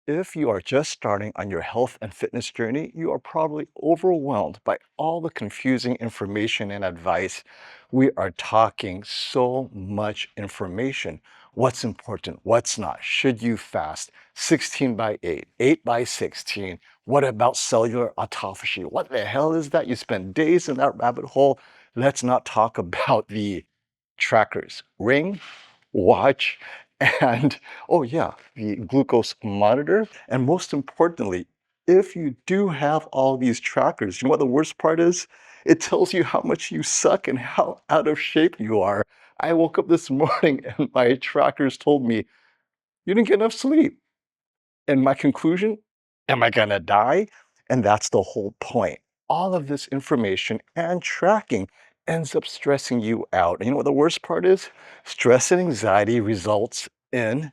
If you are just starting on your health and fitness journey, you are probably overwhelmed by all the confusing information and advice. We are talking so much information. What's important? What's not? Should you fast? 16 by 8, 8 by 16. What about cellular autophagy? What the hell is that? You spend days in that rabbit hole. Let's not talk about the trackers. Ring, watch, and oh yeah, the glucose monitor. And most importantly, if you do have all these trackers, you know what the worst part is? It tells you how much you suck and how out of shape you are. I woke up this morning and my trackers told me, you didn't get enough sleep. And my conclusion, am I gonna die? And that's the whole point. All of this information and tracking ends up stressing you out. And you know what the worst part is? Stress and anxiety results in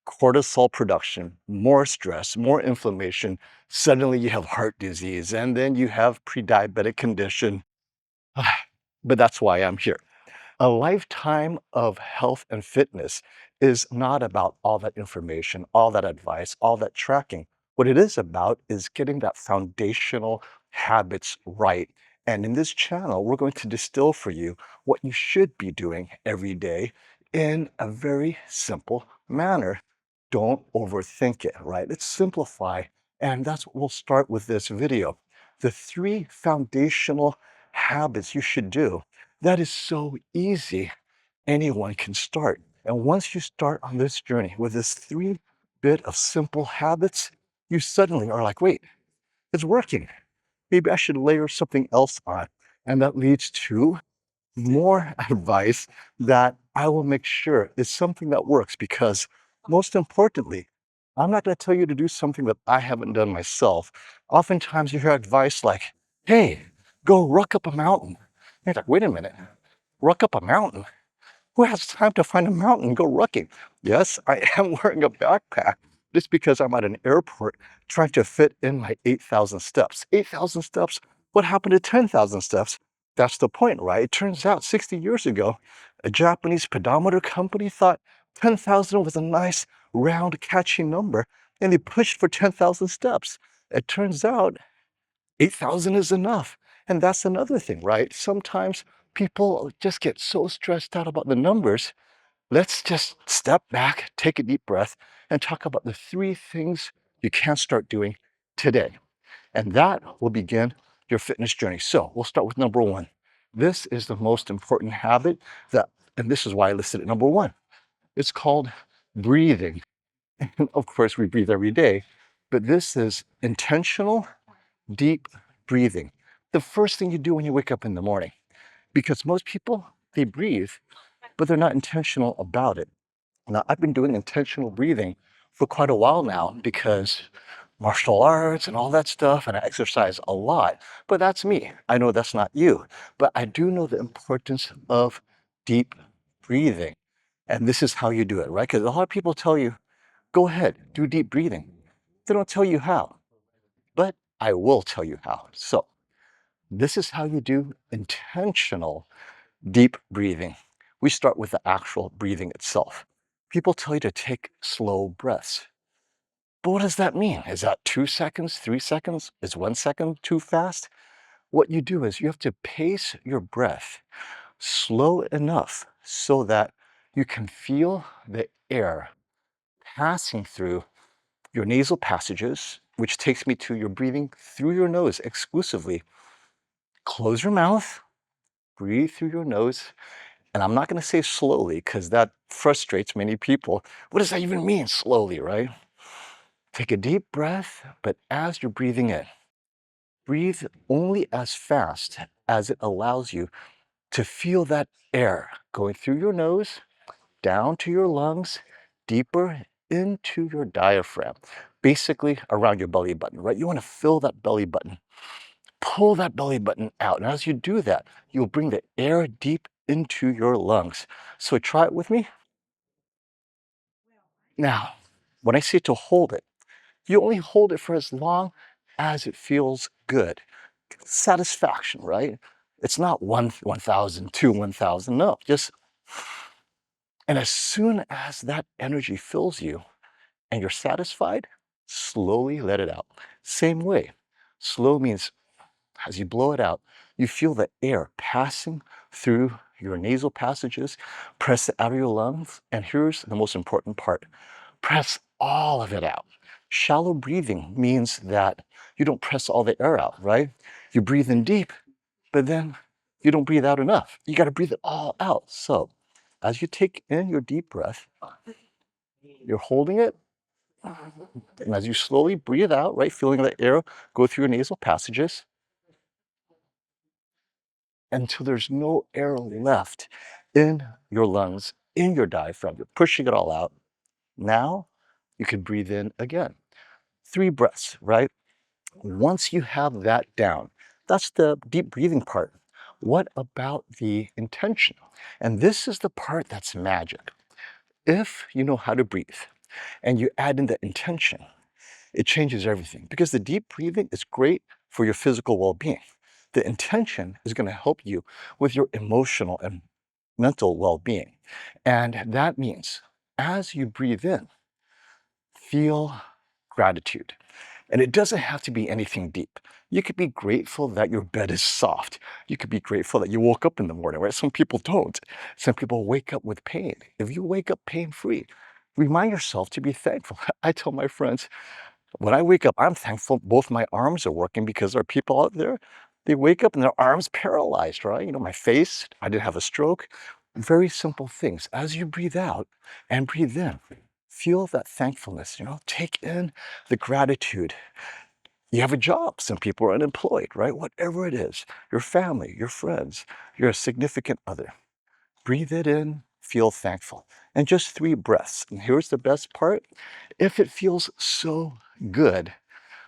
cortisol production, more stress, more inflammation. Suddenly you have heart disease, and then you have pre-diabetic condition. But that's why I'm here. A lifetime of health and fitness is not about all that information, all that advice, all that tracking. What it is about is getting that foundational habits right. And in this channel, we're going to distill for you what you should be doing every day in a very simple manner. Don't overthink it, right? Let's simplify. And that's what we'll start with this video. The three foundational habits you should do. That is so easy. Anyone can start. And once you start on this journey with this three bit of simple habits, you suddenly are like, wait, it's working. Maybe I should layer something else on. And that leads to more advice that I will make sure is something that works because most importantly, I'm not going to tell you to do something that I haven't done myself. Oftentimes you hear advice like, hey, go ruck up a mountain. And you're like, wait a minute, ruck up a mountain? Who has time to find a mountain and go rucking? Yes, I am wearing a backpack just because I'm at an airport trying to fit in my 8,000 steps. 8,000 steps? What happened to 10,000 steps? That's the point, right? It turns out 60 years ago, a Japanese pedometer company thought 10,000 was a nice, round, catchy number, and they pushed for 10,000 steps. It turns out 8,000 is enough. And that's another thing, right? Sometimes people just get so stressed out about the numbers. Let's just step back, take a deep breath, and talk about the three things you can start doing today. And that will begin your fitness journey. So we'll start with number one. This is the most important habit that, and this is why I listed it number one. It's called breathing. And of course, we breathe every day, but this is intentional, deep breathing. The first thing you do when you wake up in the morning, because most people, they breathe, but they're not intentional about it. Now, I've been doing intentional breathing for quite a while now because martial arts and all that stuff, and I exercise a lot, but that's me. I know that's not you, but I do know the importance of deep breathing. And this is how you do it, right? Because a lot of people tell you, go ahead, do deep breathing. They don't tell you how, but I will tell you how. So this is how you do intentional deep breathing. We start with the actual breathing itself. People tell you to take slow breaths. But what does that mean? Is that 2 seconds, 3 seconds? Is 1 second too fast? What you do is you have to pace your breath slow enough so that you can feel the air passing through your nasal passages, which takes me to your breathing through your nose exclusively. Close your mouth, breathe through your nose. And I'm not going to say slowly because that frustrates many people. What does that even mean, slowly, right? Take a deep breath, but as you're breathing in, breathe only as fast as it allows you to feel that air going through your nose, down to your lungs, deeper into your diaphragm, basically around your belly button, right? You want to fill that belly button. Pull that belly button out. And as you do that, you'll bring the air deep into your lungs. So try it with me. Now, when I say to hold it, you only hold it for as long as it feels good. Satisfaction, right? It's not 1,000, 1,000. No, just, and as soon as that energy fills you and you're satisfied, Slowly let it out. Same way. Slow means as you blow it out, you feel the air passing through your nasal passages, press it out of your lungs, and here's the most important part. Press all of it out. Shallow breathing means that you don't press all the air out, right? You breathe in deep, but then you don't breathe out enough. You got to breathe it all out. So as you take in your deep breath, you're holding it. And as you slowly breathe out, right, feeling the air go through your nasal passages until there's no air left in your lungs, in your diaphragm. You're pushing it all out. Now you can breathe in again. 3 breaths, right? Once you have that down, that's the deep breathing part. What about the intention? And this is the part that's magic. If you know how to breathe and you add in the intention, it changes everything because the deep breathing is great for your physical well-being. The intention is going to help you with your emotional and mental well-being. And that means as you breathe in, feel gratitude. And it doesn't have to be anything deep. You could be grateful that your bed is soft. You could be grateful that you woke up in the morning, right? Some people don't. Some people wake up with pain. If you wake up pain-free, remind yourself to be thankful. I tell my friends, when I wake up, I'm thankful both my arms are working because there are people out there, they wake up and their arms paralyzed, right? You know, my face, I didn't have a stroke. Very simple things. As you breathe out and breathe in, feel that thankfulness, take in the gratitude. You have a job. Some people are unemployed, right? Whatever it is, your family, your friends, your significant other. Breathe it in, feel thankful. And just 3 breaths. And here's the best part. If it feels so good,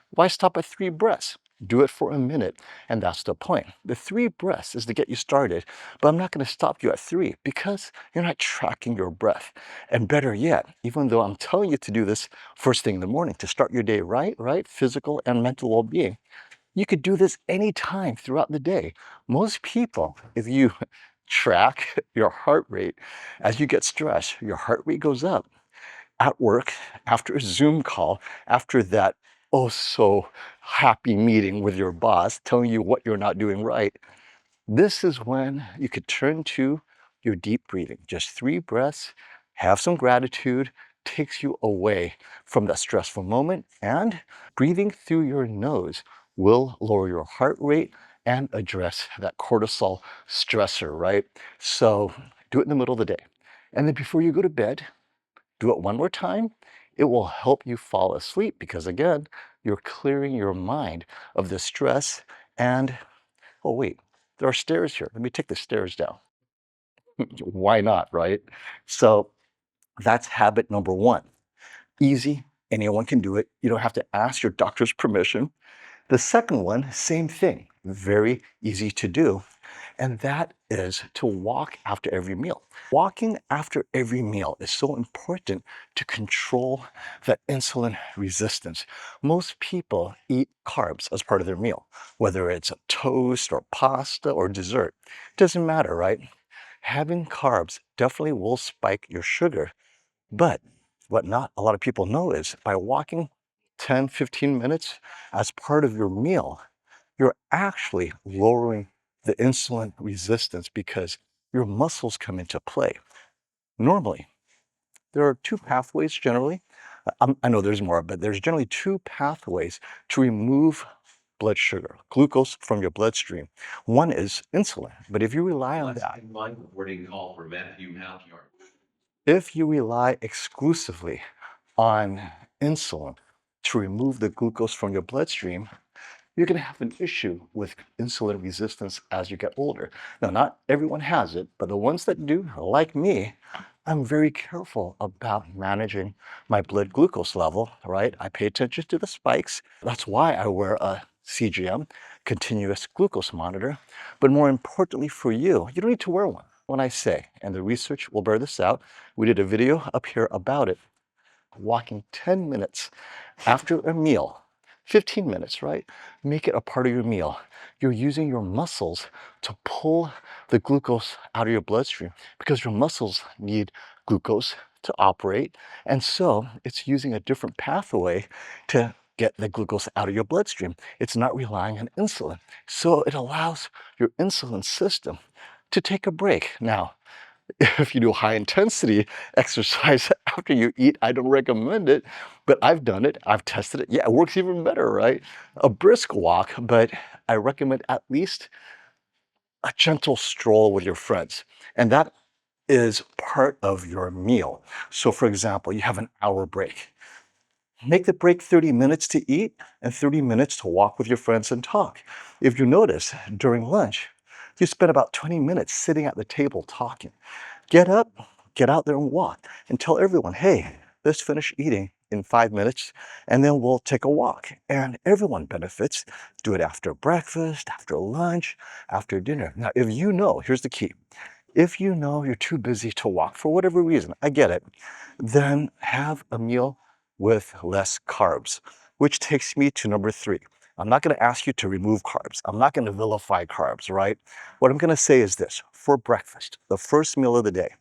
why stop at 3 breaths? Do it for a minute, and that's the point. The 3 breaths is to get you started, but I'm not going to stop you at 3 because you're not tracking your breath. And better yet, even though I'm telling you to do this first thing in the morning to start your day right? Physical and mental well-being. You could do this anytime throughout the day. Most people, if you track your heart rate, as you get stressed, your heart rate goes up at work, after a Zoom call, after that oh so happy meeting with your boss telling you what you're not doing right. This is when you could turn to your deep breathing. Just 3 breaths, have some gratitude, takes you away from that stressful moment, and breathing through your nose will lower your heart rate and address that cortisol stressor, right? So do it in the middle of the day. And then before you go to bed, do it one more time. It will help you fall asleep because again, you're clearing your mind of the stress and, oh wait, there are stairs here. Let me take the stairs down. Why not, right? So that's habit number 1. Easy, anyone can do it. You don't have to ask your doctor's permission. The second one, same thing, very easy to do. And that is to walk after every meal. Walking after every meal is so important to control that insulin resistance. Most people eat carbs as part of their meal, whether it's a toast or pasta or dessert. Doesn't matter, right? Having carbs definitely will spike your sugar. But what not a lot of people know is by walking 10, 15 minutes as part of your meal, you're actually lowering the insulin resistance because your muscles come into play. Normally, there are 2 pathways generally. I know there's more, but there's generally 2 pathways to remove blood sugar, glucose from your bloodstream. One is insulin, but if you rely on that, if you rely exclusively on insulin to remove the glucose from your bloodstream, you're going to have an issue with insulin resistance as you get older. Now, not everyone has it, but the ones that do, like me, I'm very careful about managing my blood glucose level, right? I pay attention to the spikes. That's why I wear a CGM, continuous glucose monitor. But more importantly for you, you don't need to wear one. When I say, and the research will bear this out, we did a video up here about it, walking 10 minutes after a meal, 15 minutes, right? Make it a part of your meal. You're using your muscles to pull the glucose out of your bloodstream because your muscles need glucose to operate. And so it's using a different pathway to get the glucose out of your bloodstream. It's not relying on insulin. So it allows your insulin system to take a break. Now, if you do high intensity exercise after you eat, I don't recommend it, but I've done it. I've tested it. Yeah, it works even better, right? A brisk walk, but I recommend at least a gentle stroll with your friends. And that is part of your meal. So for example, you have an hour break. Make the break 30 minutes to eat and 30 minutes to walk with your friends and talk. If you notice, during lunch, you spend about 20 minutes sitting at the table talking. Get up, get out there and walk and tell everyone, hey, let's finish eating in 5 minutes and then we'll take a walk. And everyone benefits. Do it after breakfast, after lunch, after dinner. Now, if you know, here's the key. If you know you're too busy to walk for whatever reason, I get it, then have a meal with less carbs, which takes me to number three. I'm not going to ask you to remove carbs. I'm not going to vilify carbs, right? What I'm going to say is this: for breakfast, the first meal of the day,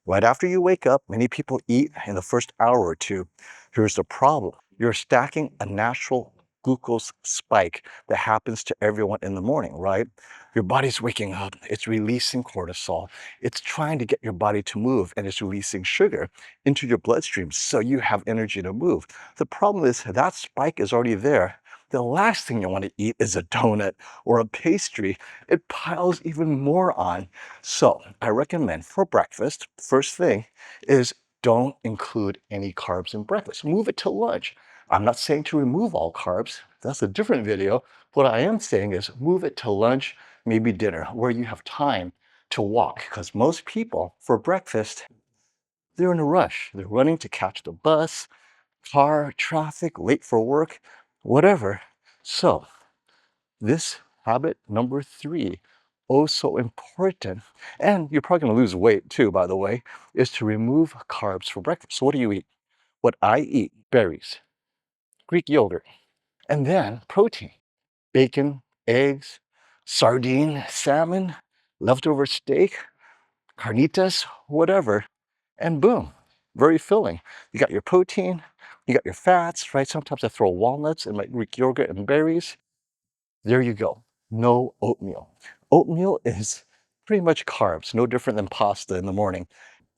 right after you wake up, many people eat in the first hour or two. Here's the problem: you're stacking a natural glucose spike that happens to everyone in the morning, right? Your body's waking up, it's releasing cortisol, it's trying to get your body to move, and it's releasing sugar into your bloodstream so you have energy to move. The problem is that spike is already there. The last thing you want to eat is a donut or a pastry. It piles even more on. So I recommend for breakfast, first thing is don't include any carbs in breakfast. Move it to lunch. I'm not saying to remove all carbs. That's a different video. What I am saying is move it to lunch, maybe dinner, where you have time to walk. Because most people, for breakfast, they're in a rush. They're running to catch the bus, car, traffic, late for work, whatever. So this habit number three, oh so important, and you're probably going to lose weight too, by the way, is to remove carbs for breakfast. So what do you eat? What I eat: berries, Greek yogurt, and then protein: bacon, eggs, sardine, salmon, leftover steak, carnitas, whatever, and boom, very filling. You got your protein, you got your fats, right? Sometimes I throw walnuts in my Greek yogurt and berries. There you go. No oatmeal. Oatmeal is pretty much carbs, no different than pasta in the morning.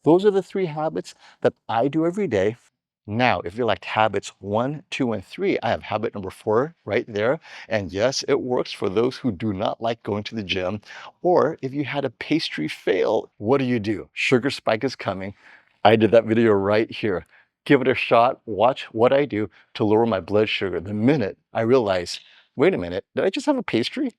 Those are the three habits that I do every day. Now, if you liked habits one, two, and three, I have habit number four right there. And yes, it works for those who do not like going to the gym. Or if you had a pastry fail, what do? Sugar spike is coming. I did that video right here. Give it a shot. Watch what I do to lower my blood sugar. The minute I realize, wait a minute, did I just have a pastry?